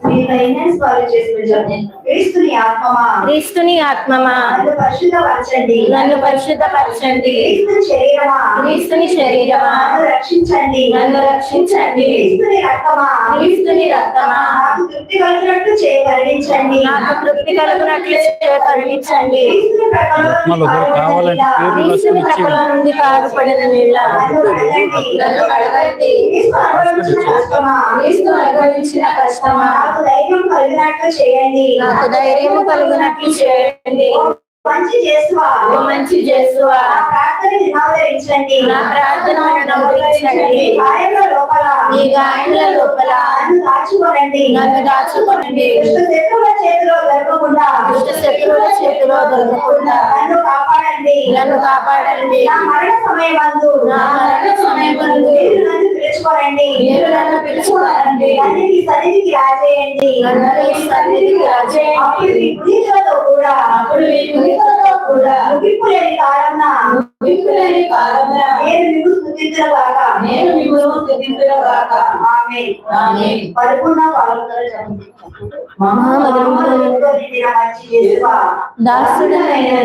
మీ finance బాగు చేసుకుంటాను. క్రీస్తుని ఆత్మమా, క్రీస్తుని ఆత్మమా, నన్ను పరిశుద్ధపరచండి. నన్ను పరిశుద్ధపరచండి. క్రీస్తుని శరీరమా, క్రీస్తుని శరీరమా, నన్ను రక్షించండి. నన్ను రక్షించండి. క్రీస్తుని రక్తమా, క్రీస్తుని రక్తమా, నాకు తృప్తి కలిగినట్టు చేయగలిగించండి. నాకు తృప్తి కలుగునట్లు కరుణించండి. క్రీస్తుని ప్రకటనలో క్రీస్తుని ప్రకటన నుండి కారుపడిన నీళ్ళ నన్ను కడగండి. క్రీస్తు అనుభవించిన కష్టమా, నాకు ధైర్యం కలిగినట్లు చేయండి. నాకు ధైర్యం కలుగునట్లు చేయండి. మంచి చేసువా, ఓ మంచి చేసువా, నా ప్రార్థనని నవదరించండి. నా ప్రార్థనను నవదరించండి. మీ గాయముల లోపల, మీ గాయముల లోపల నన్ను దాచుకోనండి. నన్ను దాచుకోనండి. దుష్ట శత్రువుల చేతిలో దొరకకుండా, దుష్ట శత్రువుల చేతిలో దొరకకుండా నన్ను కాపాడండి. నన్ను కాపాడండి. నా మరణ సమయమందు, నా మరణ సమయమందు మీరు నన్ను పిలుచుకోనండి. మీరు నన్ను పిలుచుకోనండి. నన్ను మీ సన్నిధికి రాజేయండి. నన్ను మీ సన్నిధికి రాజేయండి. అప్పుడు మీ పునీతులతో కూడా, అప్పుడు మీ పునీతులతో కూడా ముగింపు లేని కాలంన ముగింపు లేని కాలమున నేను మీకు స్తుతించునుగాక. నేను మిమ్మును స్తుతించునుగాక. ఆమేన్. ఆమేన్. పడుకున్న పాల్గొనరు చదువు. మహామహిమగల మంచి చేసువా, దాసుడనైన